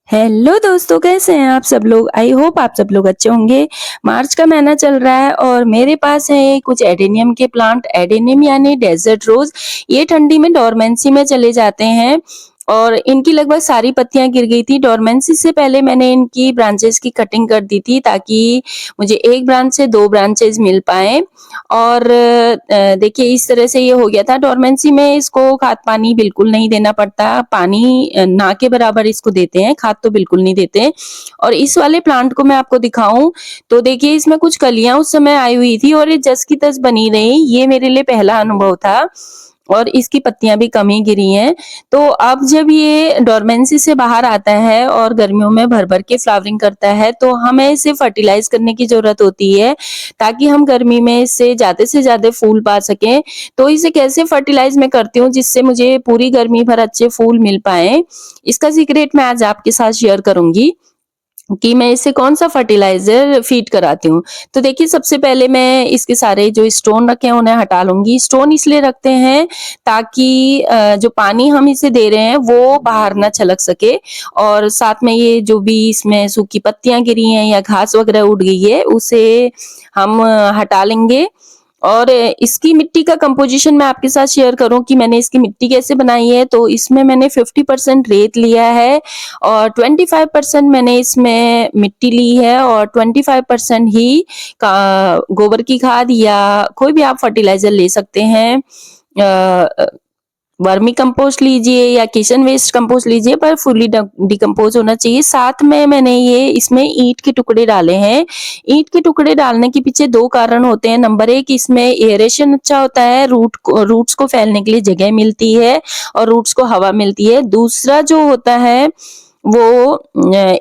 Hello दोस्तों, कैसे हैं आप सब लोग। आई होप आप सब लोग अच्छे होंगे। मार्च का महीना चल रहा है और मेरे पास है कुछ एडेनियम के प्लांट। एडेनियम यानी डेजर्ट रोज। ये ठंडी में डोरमेंसी में चले जाते हैं और इनकी लगभग सारी पत्तियां गिर गई थी। डोरमेंसी से पहले मैंने इनकी ब्रांचेस की कटिंग कर दी थी ताकि मुझे एक ब्रांच से दो ब्रांचेस मिल पाए। और देखिए इस तरह से ये हो गया था। डोरमेंसी में इसको खाद पानी बिल्कुल नहीं देना पड़ता। पानी ना के बराबर इसको देते हैं, खाद तो बिल्कुल नहीं देते। और इस वाले प्लांट को मैं आपको दिखाऊं तो देखिए इसमें कुछ कलियां उस समय आई हुई थी और ये जस की तस बनी रही। ये मेरे लिए पहला अनुभव था और इसकी पत्तियां भी कम ही गिरी हैं। तो अब जब ये डोरमेंसी से बाहर आता है और गर्मियों में भर भर के फ्लावरिंग करता है तो हमें इसे फर्टिलाइज करने की जरूरत होती है ताकि हम गर्मी में इससे ज्यादा से ज्यादा फूल पा सकें। तो इसे कैसे फर्टिलाइज मैं करती हूँ जिससे मुझे पूरी गर्मी भर अच्छे फूल मिल पाए, इसका सीक्रेट मैं आज आपके साथ शेयर करूंगी कि मैं इसे कौन सा फर्टिलाइजर फीड कराती हूँ। तो देखिए सबसे पहले मैं इसके सारे जो स्टोन रखे हैं उन्हें हटा लूंगी। स्टोन इसलिए रखते हैं ताकि जो पानी हम इसे दे रहे हैं वो बाहर ना छलक सके। और साथ में ये जो भी इसमें सूखी पत्तियां गिरी हैं या घास वगैरह उड़ गई है उसे हम हटा लेंगे। और इसकी मिट्टी का कंपोजिशन मैं आपके साथ शेयर करूं कि मैंने इसकी मिट्टी कैसे बनाई है। तो इसमें मैंने 50% रेत लिया है और 25% मैंने इसमें मिट्टी ली है और 25% ही गोबर की खाद या कोई भी आप फर्टिलाइजर ले सकते हैं। वर्मी कंपोस्ट लीजिए या किचन वेस्ट कंपोस्ट लीजिए पर फुली डिकम्पोज होना चाहिए। साथ में मैंने ये इसमें ईंट के टुकड़े डाले हैं। ईंट के टुकड़े डालने के पीछे दो कारण होते हैं। नंबर एक, इसमें एरेशन अच्छा होता है, रूट्स को फैलने के लिए जगह मिलती है और रूट्स को हवा मिलती है। दूसरा जो होता है वो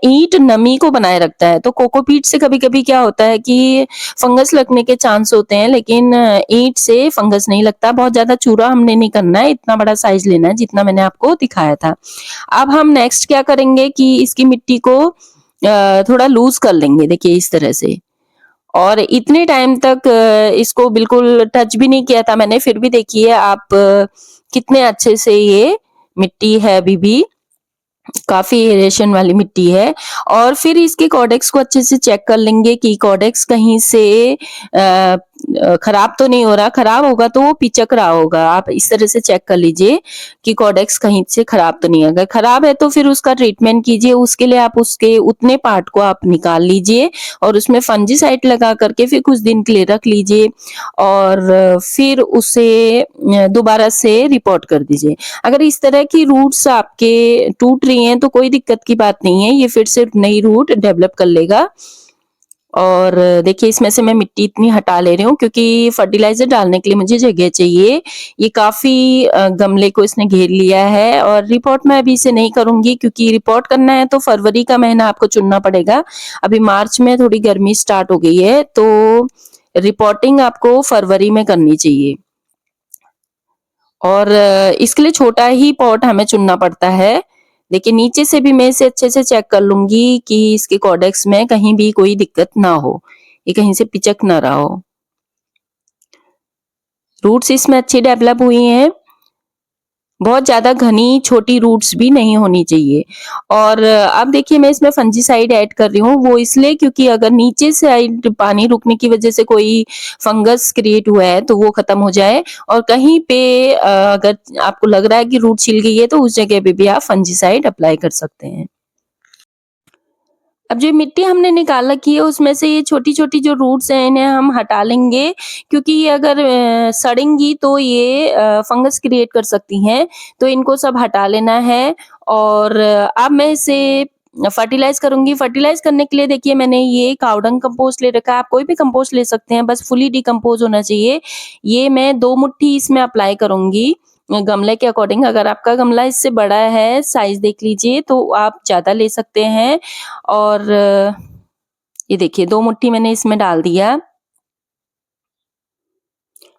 ईंट नमी को बनाए रखता है। तो कोकोपीट से कभी कभी क्या होता है कि फंगस लगने के चांस होते हैं लेकिन ईंट से फंगस नहीं लगता। बहुत ज्यादा चूरा हमने नहीं करना है, इतना बड़ा साइज लेना है जितना मैंने आपको दिखाया था। अब हम नेक्स्ट क्या करेंगे कि इसकी मिट्टी को थोड़ा लूज कर लेंगे, देखिए इस तरह से। और इतने टाइम तक इसको बिल्कुल टच भी नहीं किया था मैंने, फिर भी देखिए आप कितने अच्छे से ये मिट्टी है। अभी भी काफी एरेशन वाली मिट्टी है। और फिर इसके कॉडेक्स को अच्छे से चेक कर लेंगे कि कॉडेक्स कहीं से खराब तो नहीं हो रहा। खराब होगा तो वो पिचक रहा होगा। आप इस तरह से चेक कर लीजिए कि कॉडेक्स कहीं से खराब तो नहीं है। अगर खराब है तो फिर उसका ट्रीटमेंट कीजिए। उसके लिए आप उसके उतने पार्ट को आप निकाल लीजिए और उसमें फंजीसाइड लगा करके फिर कुछ दिन के लिए रख लीजिए और फिर उसे दोबारा से रिपोर्ट कर दीजिए। अगर इस तरह की रूट्स आपके टूट रही हैं तो कोई दिक्कत की बात नहीं है, ये फिर से नई रूट डेवलप कर लेगा। और देखिए इसमें से मैं मिट्टी इतनी हटा ले रही हूँ क्योंकि फर्टिलाइजर डालने के लिए मुझे जगह चाहिए। ये काफी गमले को इसने घेर लिया है और रिपोर्ट मैं अभी इसे नहीं करूंगी क्योंकि रिपोर्ट करना है तो फरवरी का महीना आपको चुनना पड़ेगा। अभी मार्च में थोड़ी गर्मी स्टार्ट हो गई है तो रिपोर्टिंग आपको फरवरी में करनी चाहिए। और इसके लिए छोटा ही पॉट हमें चुनना पड़ता है। देखिए नीचे से भी मैं इसे अच्छे से चेक कर लूंगी कि इसके कॉडेक्स में कहीं भी कोई दिक्कत ना हो, ये कहीं से पिचक ना रहा हो। रूट्स इसमें अच्छी डेवलप हुई हैं। बहुत ज्यादा घनी छोटी रूट्स भी नहीं होनी चाहिए। और अब देखिए मैं इसमें फंजीसाइड ऐड कर रही हूँ, वो इसलिए क्योंकि अगर नीचे से पानी रुकने की वजह से कोई फंगस क्रिएट हुआ है तो वो खत्म हो जाए। और कहीं पे अगर आपको लग रहा है कि रूट छिल गई है तो उस जगह पे भी आप फंजीसाइड अप्लाई कर सकते हैं। अब जो मिट्टी हमने निकाल रखी है उसमें से ये छोटी-छोटी जो रूट्स हैं इन्हें हम हटा लेंगे क्योंकि ये अगर सड़ेंगी तो ये फंगस क्रिएट कर सकती हैं। तो इनको सब हटा लेना है और अब मैं इसे फर्टिलाइज़ करूँगी। फर्टिलाइज़ करने के लिए देखिए मैंने ये काव डंग कंपोस्ट ले रखा है। आप कोई भी कंपोस्ट ले सकते हैं, बस फुली डिकम्पोज़ होना चाहिए। ये मैं 2 मुट्ठी इसमें अप्लाई करूँगी गमले के अकॉर्डिंग। अगर आपका गमला इससे बड़ा है, साइज़ देख लीजिए तो आप ज़्यादा ले सकते हैं। और ये देखिए 2 मुट्ठी मैंने इसमें डाल दिया।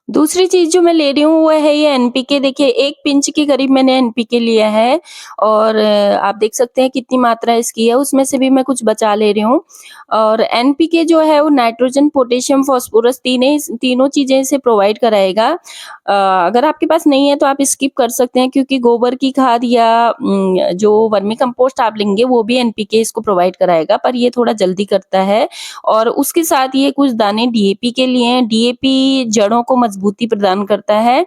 दूसरी चीज़ जो मैं ले रही हूँ वो है ये एनपीके। देखिए 1 पिंच के करीब मैंने एनपीके लिया है और आप देख सकते हैं कितनी मात्रा इसकी है, उसमें से भी मैं कुछ बचा ले रही हूँ। और एनपीके जो है वो नाइट्रोजन, पोटेशियम, फास्फोरस तीनों चीज़ें इसे प्रोवाइड कराएगा। अगर आपके पास नहीं है तो आप स्किप कर सकते हैं क्योंकि गोबर की खाद या जो वर्मी कंपोस्ट आप लेंगे वो भी एनपीके इसको प्रोवाइड कराएगा, पर ये थोड़ा जल्दी करता है। और उसके साथ ये कुछ दाने डीएपी के लिए हैं। डीएपी जड़ों को मजबूती प्रदान करता है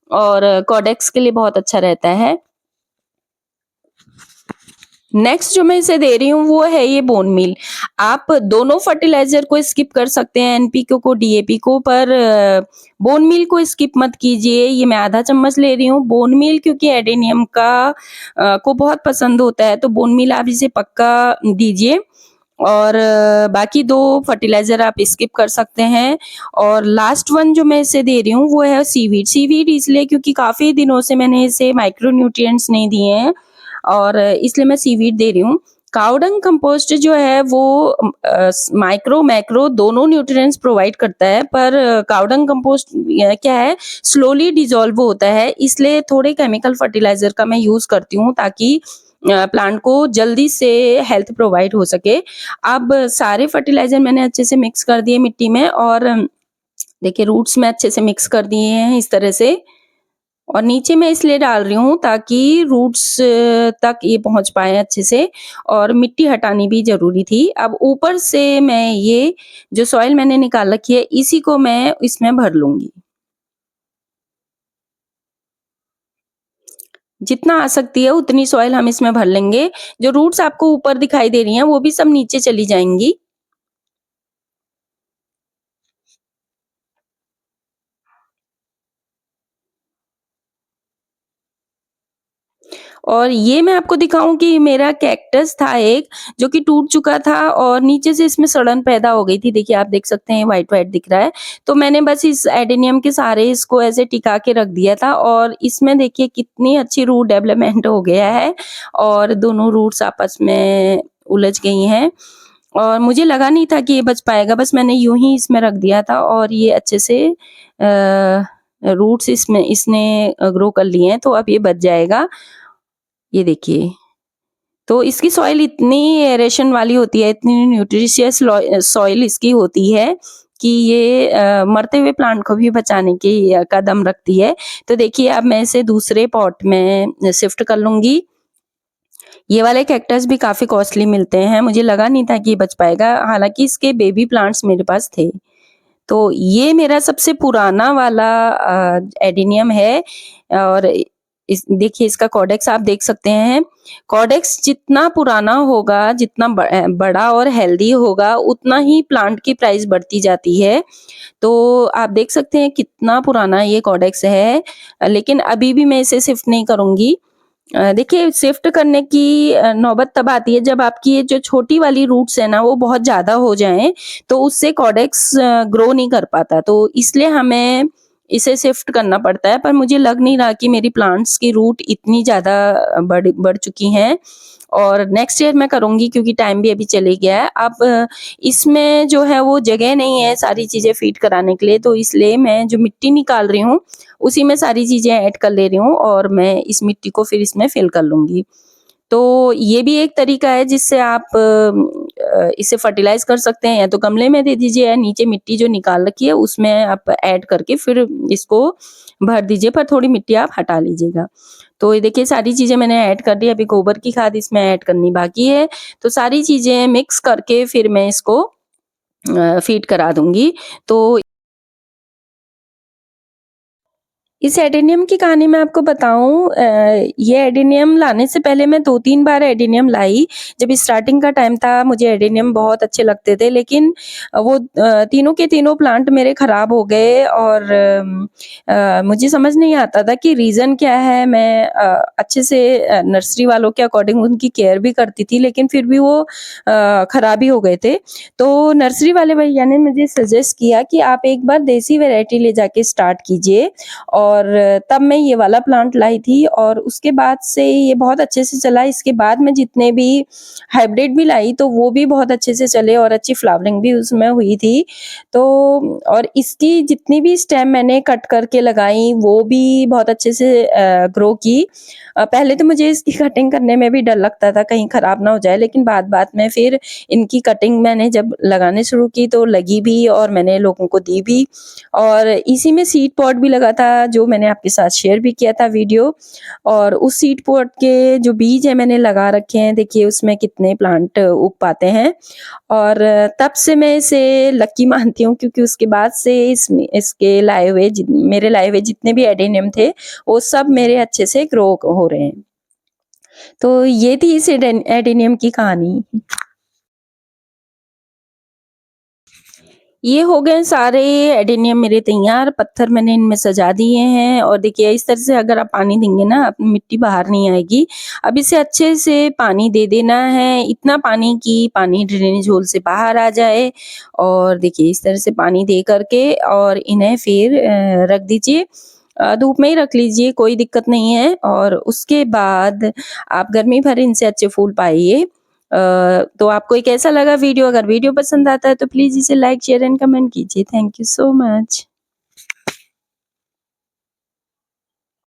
और कॉडेक्स के लिए बहुत अच्छा रहता है। नेक्स्ट जो मैं इसे दे रही हूँ वो है ये बोन मील। आप दोनों फर्टिलाइज़र को स्किप कर सकते हैं, एनपीके को, डीएपी को, पर बोन मील को स्किप मत कीजिए। ये मैं आधा चम्मच ले रही हूँ। बोन मील क्योंकि एडेनियम को बहुत पसंद होता है, तो बोन मील आप इसे पक्का दीजिए। और बाकी 2 फर्टिलाइज़र आप स्किप कर सकते हैं। और लास्ट वन जो मैं इसे दे रही हूँ वो है सीवीड। सीवीड इसलिए क्योंकि काफ़ी दिनों से मैंने इसे माइक्रो न्यूट्रिएंट्स नहीं दिए हैं और इसलिए मैं सीवीड दे रही हूँ। काऊ डंग कंपोस्ट जो है वो माइक्रो मैक्रो दोनों न्यूट्रिएंट्स प्रोवाइड करता है, पर काऊ डंग कंपोस्ट क्या है, स्लोली डिसॉल्व होता है, इसलिए थोड़े केमिकल फर्टिलाइज़र का मैं यूज़ करती हूँ ताकि प्लांट को जल्दी से हेल्थ प्रोवाइड हो सके। अब सारे फर्टिलाइज़र मैंने अच्छे से मिक्स कर दिए मिट्टी में और देखिए रूट्स में अच्छे से मिक्स कर दिए हैं इस तरह से। और नीचे मैं इसलिए डाल रही हूँ ताकि रूट्स तक ये पहुँच पाएँ अच्छे से और मिट्टी हटानी भी ज़रूरी थी। अब ऊपर से मैं ये जो सॉइल मैंने निकाल रखी है इसी को मैं इसमें भर लूँगी। जितना आ सकती है उतनी सॉइल हम इसमें भर लेंगे। जो रूट्स आपको ऊपर दिखाई दे रही हैं वो भी सब नीचे चली जाएँगी। और ये मैं आपको दिखाऊँ कि मेरा कैक्टस था एक, जो कि टूट चुका था और नीचे से इसमें सड़न पैदा हो गई थी। देखिए आप देख सकते हैं व्हाइट-व्हाइट दिख रहा है। तो मैंने बस इस एडेनियम के सहारे इसको ऐसे टिका के रख दिया था और इसमें देखिए कितनी अच्छी रूट डेवलपमेंट हो गया है और दोनों रूट्स आपस में उलझ गई हैं। और मुझे लगा नहीं था कि ये बच पाएगा, बस मैंने यूँ ही इसमें रख दिया था और ये अच्छे से रूट्स इसमें इसने ग्रो कर लिए हैं, तो अब ये बच जाएगा। ये देखिए, तो इसकी सॉइल इतनी एरेशन वाली होती है, इतनी न्यूट्रिशियस सॉइल इसकी होती है कि ये मरते हुए प्लांट को भी बचाने की कदम रखती है। तो देखिए अब मैं इसे दूसरे पॉट में शिफ्ट कर लूँगी। ये वाले कैक्टस भी काफ़ी कॉस्टली मिलते हैं, मुझे लगा नहीं था कि ये बच पाएगा, हालाँकि इसके बेबी प्लांट्स मेरे पास थे। तो ये मेरा सबसे पुराना वाला एडेनियम है और इस देखिए इसका कॉडेक्स आप देख सकते हैं। कॉडेक्स जितना पुराना होगा, जितना बड़ा और हेल्दी होगा, उतना ही प्लांट की प्राइस बढ़ती जाती है। तो आप देख सकते हैं कितना पुराना ये कॉडेक्स है, लेकिन अभी भी मैं इसे शिफ्ट नहीं करूँगी। देखिए शिफ्ट करने की नौबत तब आती है जब आपकी ये जो छोटी वाली रूट्स है ना वो बहुत ज़्यादा हो जाएँ, तो उससे कॉडेक्स ग्रो नहीं कर पाता, तो इसलिए हमें इसे शिफ्ट करना पड़ता है। पर मुझे लग नहीं रहा कि मेरी प्लांट्स की रूट इतनी ज़्यादा बढ़ बढ़ चुकी हैं और नेक्स्ट ईयर मैं करूँगी क्योंकि टाइम भी अभी चले गया है। अब इसमें जो है वो जगह नहीं है सारी चीज़ें फीड कराने के लिए, तो इसलिए मैं जो मिट्टी निकाल रही हूँ, उसी में सारी चीज़ें ऐड कर ले रही हूँ और मैं इस मिट्टी को फिर इसमें फिल कर लूँगी। तो ये भी एक तरीका है जिससे आप इसे फर्टिलाइज़ कर सकते हैं, या तो गमले में दे दीजिए या नीचे मिट्टी जो निकाल रखी है उसमें आप ऐड करके फिर इसको भर दीजिए, पर थोड़ी मिट्टी आप हटा लीजिएगा। तो ये देखिए सारी चीज़ें मैंने ऐड कर दी, अभी गोबर की खाद इसमें ऐड करनी बाकी है। तो सारी चीज़ें मिक्स करके फिर मैं इसको फीड करा दूँगी। तो इस एडेनियम की कहानी मैं आपको बताऊँ, ये एडेनियम लाने से पहले मैं 2-3 बार एडेनियम लाई। जब स्टार्टिंग का टाइम था मुझे एडेनियम बहुत अच्छे लगते थे, लेकिन वो तीनों के तीनों प्लांट मेरे खराब हो गए और मुझे समझ नहीं आता था कि रीज़न क्या है। मैं अच्छे से नर्सरी वालों के अकॉर्डिंग उनकी केयर भी करती थी, लेकिन फिर भी वो खराब ही हो गए थे। तो नर्सरी वाले भैया ने मुझे सजेस्ट किया कि आप एक बार देसी वैरायटी ले जाके स्टार्ट कीजिए और तब मैं ये वाला प्लांट लाई थी और उसके बाद से ये बहुत अच्छे से चला। इसके बाद मैं जितने भी हाइब्रिड भी लाई तो वो भी बहुत अच्छे से चले और अच्छी फ्लावरिंग भी उसमें हुई थी। तो और इसकी जितनी भी स्टेम मैंने कट करके लगाई वो भी बहुत अच्छे से ग्रो की। पहले तो मुझे इसकी कटिंग करने में भी डर लगता था कहीं खराब ना हो जाए, लेकिन बाद में फिर इनकी कटिंग मैंने जब लगाने शुरू की तो लगी भी और मैंने लोगों को दी भी। और इसी में सीड पॉट भी लगा था जो मैंने आपके साथ शेयर भी किया था वीडियो। और उस सीड पॉट के जो बीज है मैंने लगा रखे हैं, देखिए उसमें कितने प्लांट उग पाते हैं। और तब से मैं इसे लकी मानती हूँ क्योंकि उसके बाद से इसके लाए हुए मेरे लाए हुए जितने भी एडेनियम थे वो सब मेरे अच्छे से ग्रो हो रहे हैं। तो ये थी इस एडेनियम की कहानी। ये हो गए सारे एडेनियम मेरे तैयार, पत्थर मैंने इनमें सजा दिए हैं और देखिए इस तरह से अगर आप पानी देंगे ना अपनी मिट्टी बाहर नहीं आएगी। अब इसे अच्छे से पानी दे देना है, इतना पानी कि पानी ड्रेनेज होल से बाहर आ जाए। और देखिए इस तरह से पानी दे करके और इन्हें फिर रख दीजिए, धूप में ही रख लीजिए, कोई दिक्कत नहीं है। और उसके बाद आप गर्मी भर इनसे अच्छे फूल पाइए। तो आपको ये कैसा लगा वीडियो? अगर वीडियो पसंद आता है तो प्लीज़ इसे लाइक, शेयर एंड कमेंट कीजिए। Thank you so much.